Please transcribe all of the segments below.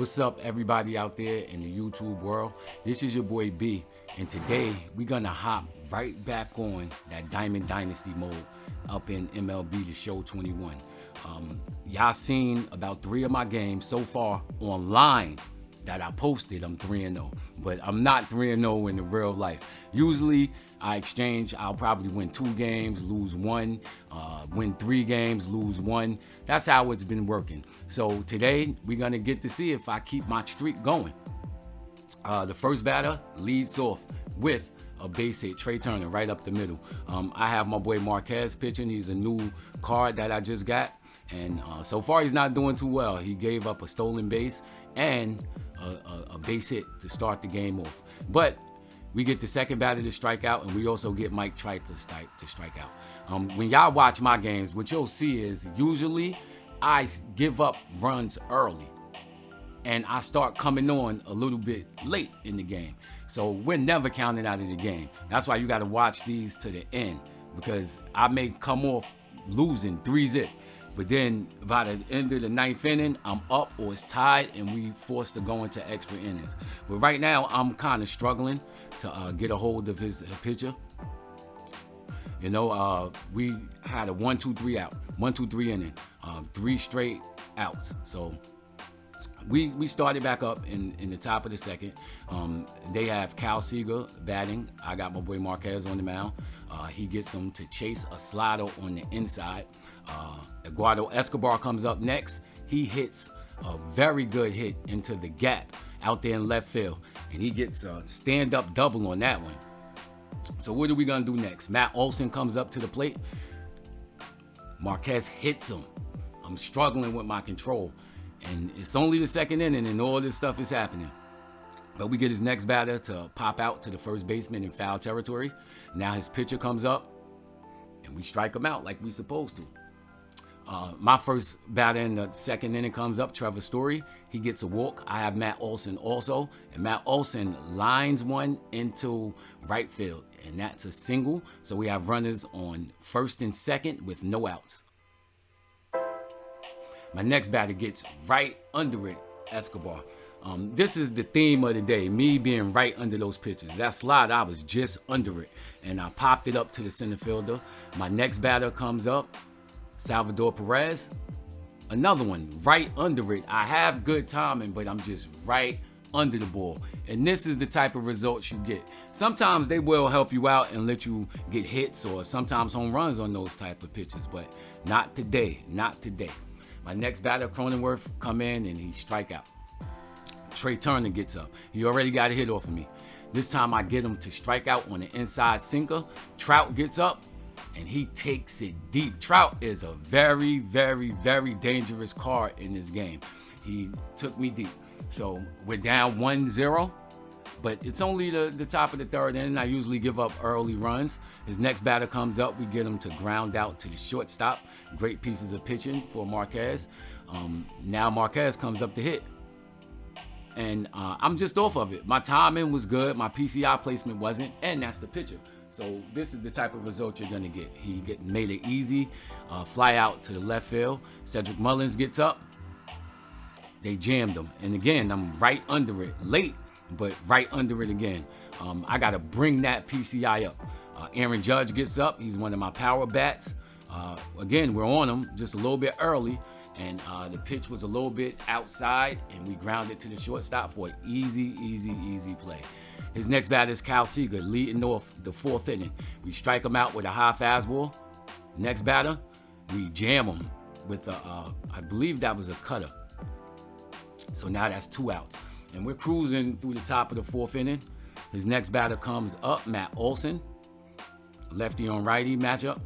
What's up, everybody out there in the YouTube world? This is your boy B, and today we're gonna hop right back on that Diamond Dynasty mode up in MLB The Show 21. Y'all seen about 3 of my games so far online that I posted. I'm 3-0, but I'm not 3-0 in the real life. Usually I'll probably win 2 games, lose 1, win 3 games, lose 1. That's how it's been working. So today we're gonna get to see if I keep my streak going. The first batter leads off with a base hit, Trey Turner, right up the middle. I have my boy Marquez pitching. He's a new card that I just got, and so far he's not doing too well. He gave up a stolen base and a base hit to start the game off. But we get the second batter to strike out, and we also get Mike Trout to strike out. When y'all watch my games, what you'll see is usually I give up runs early, and I start coming on a little bit late in the game. So we're never counting out of the game. That's why you got to watch these to the end, because I may come off losing 3-0. But then by the end of the 9th inning, I'm up or it's tied, and we forced to go into extra innings. But right now, I'm kind of struggling to get a hold of his pitcher. You know, we had a 1-2-3 out, 1-2-3 inning, 3 straight outs. So we started back up in the top of the second. They have Cal Seager batting. I got my boy Marquez on the mound. He gets him to chase a slider on the inside. Eduardo Escobar comes up next. He hits a very good hit into the gap out there in left field, and he gets a stand-up double on that one. So what are we gonna do next? Matt Olson comes up to the plate. Marquez hits him. I'm struggling with my control, and it's only the second inning and all this stuff is happening. But we get his next batter to pop out to the first baseman in foul territory. Now his pitcher comes up, and we strike him out like we supposed to. My first batter in the second inning comes up, Trevor Story. He gets a walk. I have Matt Olson also, and Matt Olson lines one into right field, and that's a single. So we have runners on first and second with no outs. My next batter gets right under it, Escobar. This is the theme of the day, me being right under those pitches. That slide, I was just under it, and I popped it up to the center fielder. My next batter comes up, Salvador Perez, another one right under it. I have good timing, but I'm just right under the ball. And this is the type of results you get. Sometimes they will help you out and let you get hits or sometimes home runs on those type of pitches, but not today, not today. My next batter, Cronenworth, come in and he strike out. Trey Turner gets up. He already got a hit off of me. This time I get him to strike out on the inside sinker. Trout gets up, and he takes it deep. Trout is a very, very, very dangerous card in this game. He took me deep. So we're down 1-0, but it's only the top of the third inning. I usually give up early runs. His next batter comes up. We get him to ground out to the shortstop. Great pieces of pitching for Marquez. Now Marquez comes up to hit, and I'm just off of it. My timing was good. My PCI placement wasn't, and that's the pitcher. So this is the type of result you're gonna get. He made it easy, fly out to the left field. Cedric Mullins gets up. They jammed him, and again, I'm right under it, late, but right under it again. I gotta bring that PCI up. Aaron Judge gets up. He's one of my power bats. Again, we're on him just a little bit early, and the pitch was a little bit outside, and we grounded to the shortstop for an easy play. His next batter is Cal Seager, leading off the 4th inning. We strike him out with a high fastball. Next batter, we jam him with I believe that was a cutter. So now that's 2 outs. And we're cruising through the top of the 4th inning. His next batter comes up, Matt Olson. Lefty on righty matchup.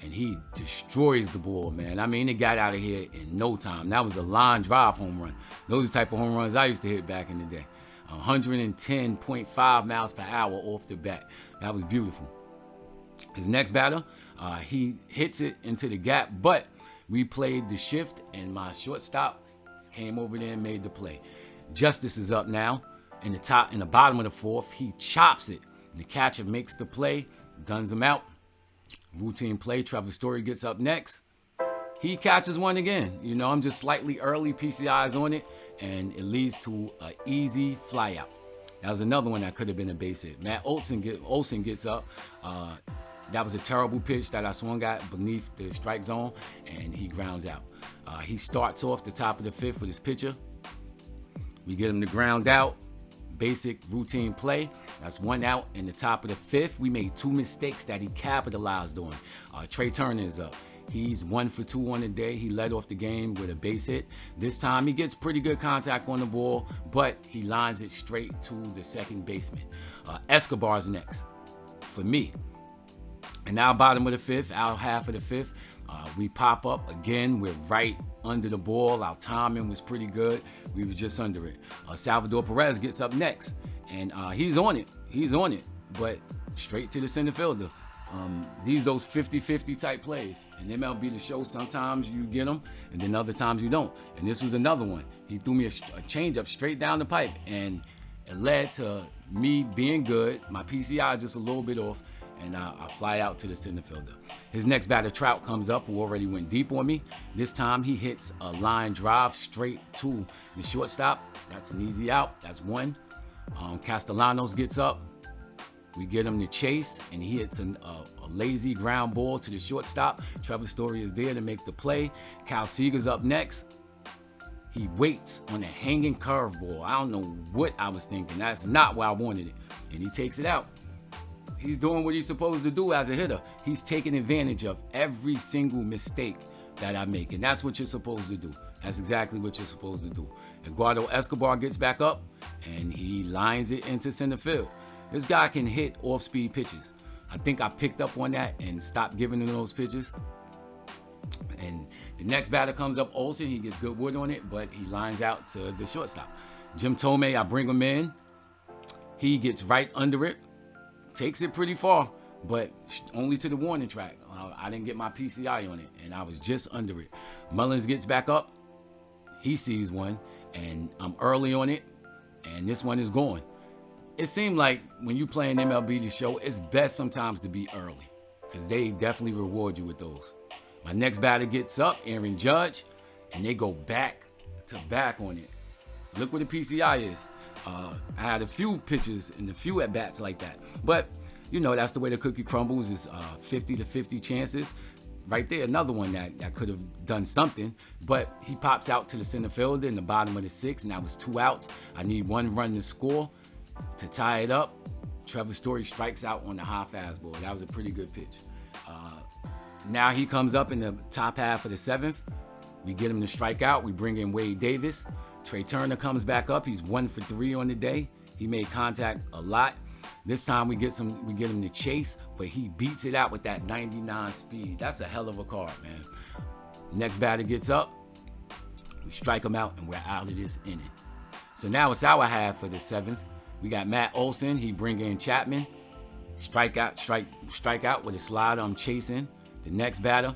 And he destroys the ball, man. I mean, it got out of here in no time. That was a line drive home run. Those are the type of home runs I used to hit back in the day. 110.5 miles per hour off the bat. That was beautiful. His next batter, he hits it into the gap, but we played the shift, and my shortstop came over there and made the play. Justice is up now in the bottom of the 4th. He chops it. The catcher makes the play, guns him out. Routine play. Trevor Story gets up next. He catches one again. You know, I'm just slightly early, PCIs on it, and it leads to an easy fly out. That was another one that could have been a base hit. Matt Olson gets up. That was a terrible pitch that I swung at beneath the strike zone, and he grounds out. He starts off the top of the fifth with his pitcher. We get him to ground out. Basic routine play. That's 1 out in the top of the fifth. We made 2 mistakes that he capitalized on. Trey Turner is up. He's 1 for 2 on the day. He led off the game with a base hit. This time he gets pretty good contact on the ball, but he lines it straight to the second baseman. Escobar's next for me. And now bottom of the fifth, our half of the fifth, we pop up again. We're right under the ball. Our timing was pretty good. We was just under it. Salvador Perez gets up next, and he's on it. He's on it, but straight to the center fielder. Those 50-50 type plays. In MLB The Show, sometimes you get them, and then other times you don't. And this was another one. He threw me a changeup straight down the pipe, and it led to me being good. My PCI just a little bit off, and I fly out to the center fielder. His next batter, Trout, comes up, who already went deep on me. This time he hits a line drive straight to the shortstop. That's an easy out. That's 1. Castellanos gets up. We get him to chase, and he hits a lazy ground ball to the shortstop. Trevor Story is there to make the play. Kyle Seager's up next. He waits on a hanging curveball. I don't know what I was thinking. That's not where I wanted it. And he takes it out. He's doing what he's supposed to do as a hitter. He's taking advantage of every single mistake that I make. And that's what you're supposed to do. That's exactly what you're supposed to do. Eduardo Escobar gets back up, and he lines it into center field. This guy can hit off-speed pitches. I think I picked up on that and stopped giving him those pitches. And the next batter comes up, Olsen. He gets good wood on it, but he lines out to the shortstop. Jim Tomei, I bring him in. He gets right under it. Takes it pretty far, but only to the warning track. I didn't get my PCI on it, and I was just under it. Mullins gets back up. He sees one, and I'm early on it, and this one is going. It seemed like when you play an MLB The Show, it's best sometimes to be early, because they definitely reward you with those. My next batter gets up, Aaron Judge, and they go back to back on it. Look what the PCI is. I had a few pitches and a few at-bats like that. But, you know, that's the way the cookie crumbles, is 50-50 chances. Right there, another one that could have done something. But he pops out to the center fielder in the bottom of the 6th, and that was 2 outs. I need 1 run to score to tie it up. Trevor Story strikes out on the high fastball. That was a pretty good pitch. Now he comes up in the top half of the 7th. We get him to strike out. We bring in Wade Davis. Trey Turner comes back up. He's 1 for 3 on the day. He made contact a lot. This time we get him to chase, but he beats it out with that 99 speed. That's a hell of a card, man. Next batter gets up. We strike him out, and we're out of this inning. So now it's our half for the 7th. We got Matt Olson. He bring in Chapman. Strike out with a slider. I'm chasing. The next batter,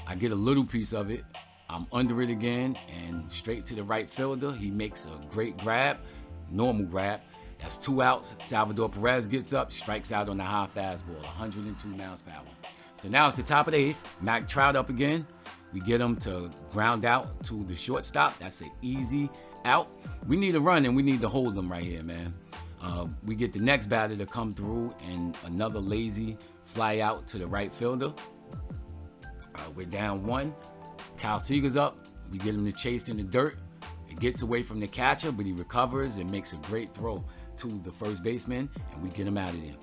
I get a little piece of it. I'm under it again, and straight to the right fielder. He makes a great grab, normal grab. That's 2 outs. Salvador Perez gets up, strikes out on the high fastball, 102 miles per hour. So now it's the top of the 8th. Mac Trout up again. We get him to ground out to the shortstop. That's an easy out. We need a run, and we need to hold them right here, man. We get the next batter to come through, and another lazy fly out to the right fielder. We're down 1. Kyle Seager's up. We get him to chase in the dirt. It gets away from the catcher, but he recovers and makes a great throw to the first baseman, and we get him out of there.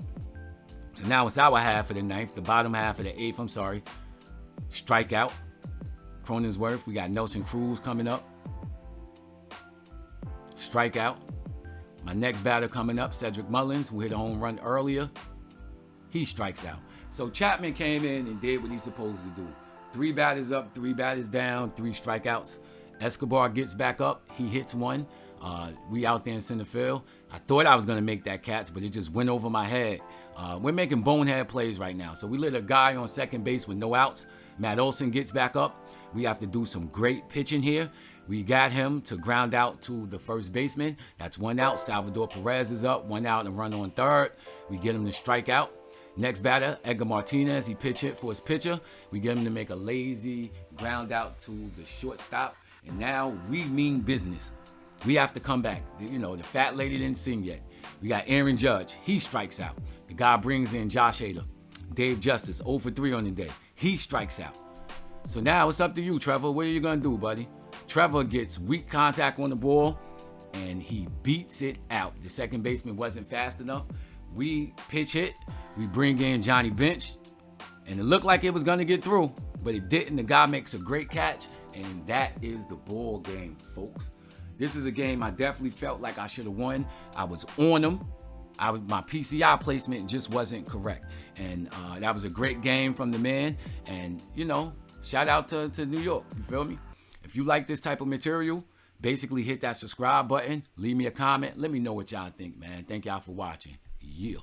So now it's our half of the 9th, the bottom half of the 8th, I'm sorry. Strikeout. Cronensworth. We got Nelson Cruz coming up. Strikeout. My next batter coming up, Cedric Mullins, who hit a home run earlier. He strikes out. So Chapman came in and did what he's supposed to do. 3 batters up, 3 batters down, 3 strikeouts. Escobar gets back up. He hits 1. We out there in center field. I thought I was going to make that catch, but it just went over my head. We're making bonehead plays right now. So we let a guy on second base with no outs. Matt Olson gets back up. We have to do some great pitching here. We got him to ground out to the first baseman. That's 1 out. Salvador Perez is up. 1 out and run on third. We get him to strike out. Next batter, Edgar Martinez. He pitch hit for his pitcher. We get him to make a lazy ground out to the shortstop. And now we mean business. We have to come back. You know, the fat lady didn't sing yet. We got Aaron Judge. He strikes out. The guy brings in Josh Hader. Dave Justice, 0 for 3 on the day. He strikes out. So now it's up to you, Trevor. What are you going to do, buddy? Trevor gets weak contact on the ball, and he beats it out. The second baseman wasn't fast enough. We pitch hit. We bring in Johnny Bench, and it looked like it was going to get through, but it didn't. The guy makes a great catch, and that is the ball game, folks. This is a game I definitely felt like I should have won. I was on them. My PCI placement just wasn't correct. And that was a great game from the man. And, you know, shout out to New York. You feel me? If you like this type of material, basically hit that subscribe button. Leave me a comment. Let me know what y'all think, man. Thank y'all for watching. Yeah.